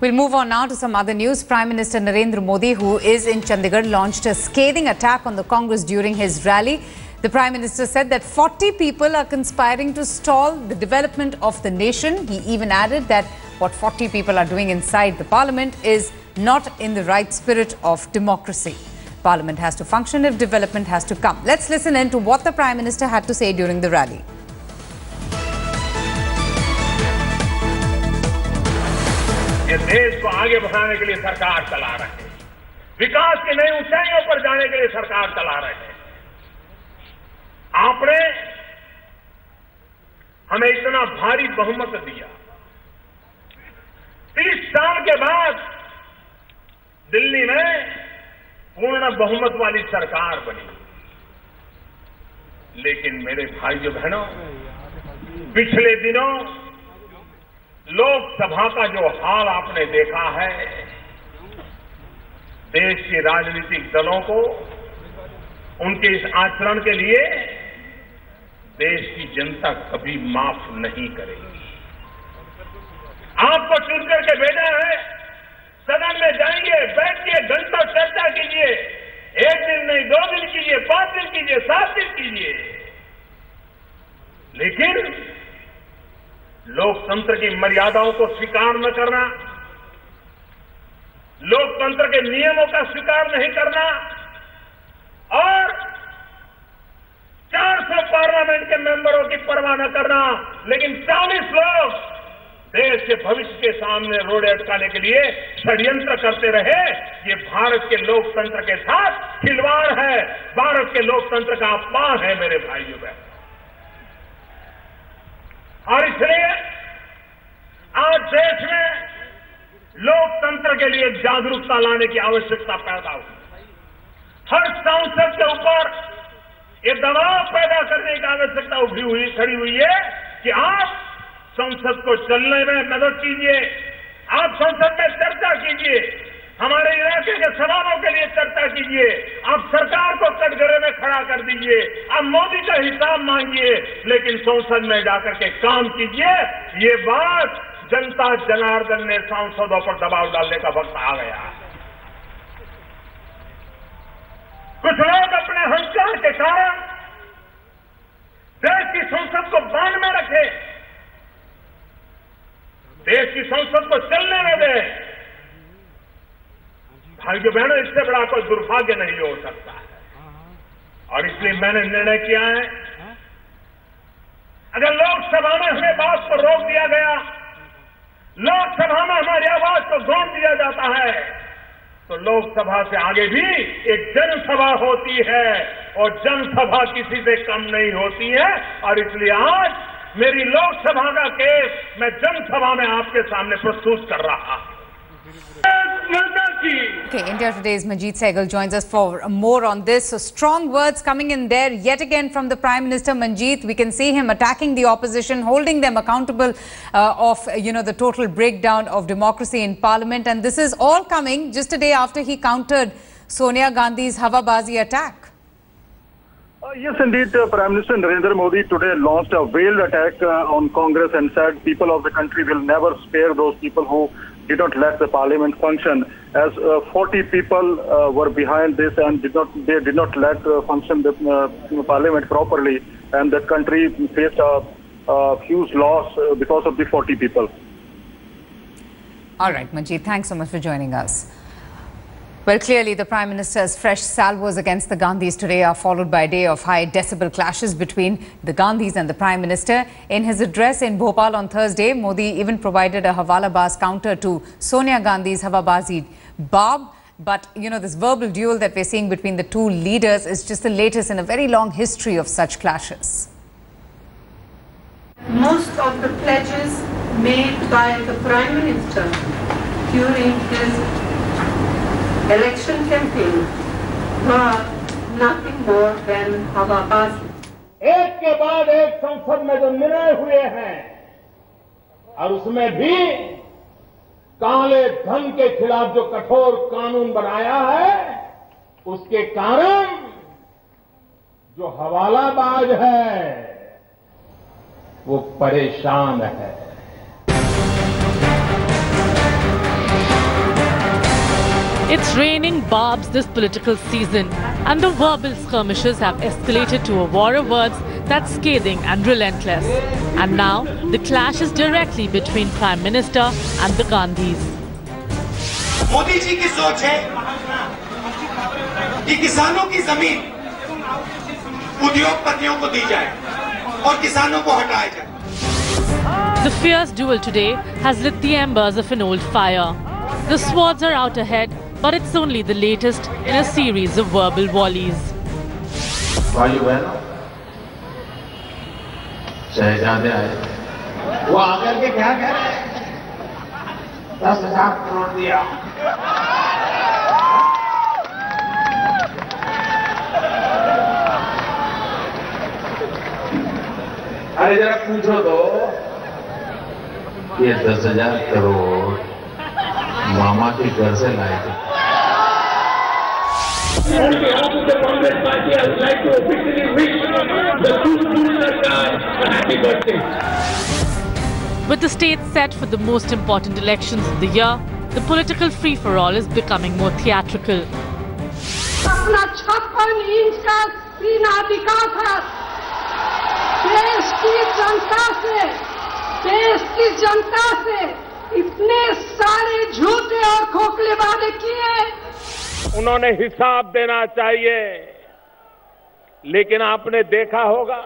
We'll move on now to some other news. Prime Minister Narendra Modi, who is in Chandigarh, launched a scathing attack on the Congress during his rally. The Prime Minister said that 40 people are conspiring to stall the development of the nation. He even added that what 40 people are doing inside the Parliament is not in the right spirit of democracy. Parliament has to function if development has to come. Let's listen in to what the Prime Minister had to say during the rally. ये देश को आगे बढ़ाने के लिए सरकार चला रहे हैं, विकास की नई ऊंचाइयों पर जाने के लिए सरकार चला रहे हैं। आपने हमें इतना भारी बहुमत दिया, 30 साल के बाद दिल्ली में पूर्ण बहुमत वाली सरकार बनी। लेकिन मेरे भाइयों बहनों, पिछले दिनों लोकसभा का जो हाल आपने देखा है, देश के राजनीतिक दलों को उनके इस आचरण के लिए देश की जनता कभी माफ नहीं करेगी। आपको चुन करके भेजा है, सदन में जाइए, बैठिए, घंटों चर्चा कीजिए, 1 दिन नहीं 2 दिन कीजिए, 5 दिन कीजिए, 7 दिन कीजिए, लेकिन लोकतंत्र की मर्यादाओं को स्वीकार न करना, लोकतंत्र के नियमों का स्वीकार नहीं करना और 400 पार्लियामेंट के मेंबरों की परवाह न करना, लेकिन 40 लोग देश के भविष्य के सामने रोड़े अटकाने के लिए षड्यंत्र करते रहे। ये भारत के लोकतंत्र के साथ खिलवाड़ है, भारत के लोकतंत्र का अपमान है मेरे भाइयों बहनों। और इसलिए आज देश में लोकतंत्र के लिए जागरूकता लाने की आवश्यकता पैदा हुई। हर सांसद के ऊपर ये दबाव पैदा करने की आवश्यकता खड़ी हुई है कि आप संसद को चलने में मदद कीजिए, आप संसद में चर्चा कीजिए, हमारे इलाके के सवालों के लिए चर्चा कीजिए, आप सरकार को कटघरे में खड़ा कर दीजिए, आप मोदी का हिसाब मांगिए, लेकिन संसद में जाकर के काम कीजिए। ये बात जनता जनार्दन ने सांसदों पर दबाव डालने का वक्त आ गया है। कुछ लोग अपने अहंकार के कारण देश की संसद को बांध में रखे, देश की संसद को चलने में दे। भाइयों बहनों, इससे बड़ा कोई दुर्भाग्य नहीं हो सकता है। और इसलिए मैंने निर्णय किया है, अगर लोकसभा में हमें बात पर रोक दिया गया, लोकसभा में हमारी आवाज को गौण दिया जाता है, तो लोकसभा से आगे भी एक जनसभा होती है और जनसभा किसी से कम नहीं होती है। और इसलिए आज मेरी लोकसभा का केस मैं जनसभा में आपके सामने प्रस्तुत कर रहा हूं। Okay, India Today's Manjeet Sehgal joins us for more on this. So strong words coming in there yet again from the Prime Minister. Manjeet, we can see him attacking the opposition, holding them accountable of the total breakdown of democracy in Parliament, and this is all coming just a day after he countered Sonia Gandhi's Hawabazi attack. Yes, indeed, Prime Minister Narendra Modi today launched a veiled attack on Congress and said people of the country will never spare those people who did not let the parliament function, as 40 people were behind this and they did not let function the parliament properly, and the country faced a huge loss because of the 40 people. All right, Manjeet, thanks so much for joining us. Well, clearly the Prime Minister's fresh salvos against the Gandhis today are followed by a day of high decibel clashes between the Gandhis and the Prime Minister. In his address in Bhopal on Thursday, Modi even provided a Hawalabaz counter to Sonia Gandhi's Hawabazi barb. But, this verbal duel that we're seeing between the two leaders is just the latest in a very long history of such clashes. Most of the pledges made by the Prime Minister during his election campaign were nothing more than Hawabazi. एक के बाद एक संसद में जो निर्णय हुए हैं और उसमें भी काले धन के खिलाफ जो कठोर कानून बनाया है, उसके कारण जो हवालाबाज है वो परेशान है। It's raining barbs this political season, and the verbal skirmishes have escalated to a war of words that's scathing and relentless. And now, the clash is directly between Prime Minister and the Gandhis. Modi ji की सोच है कि किसानों की जमीन उद्योगपतियों को दी जाए और किसानों को हटाया जाए. The fierce duel today has lit the embers of an old fire. The swords are out ahead, but it's only the latest in a series of verbal volleys. भाइयों बहनों, शहजादे आए, वो आकर के क्या कह रहे हैं? 10,000 करोड़ दिया. अरे जरा पूछो तो, ये 10,000 करोड़ मामा के घर से लाए थे. On behalf of the Congress Party, I would like to officially wish the Kudu Sarkar a happy birthday. With the state set for the most important elections of the year, the political free-for-all is becoming more theatrical. अपना 56 inch का सीना दिखा था देश की जनता से इतने सारे झूठे और खोखले वादे किए. उन्होंने हिसाब देना चाहिए, लेकिन आपने देखा होगा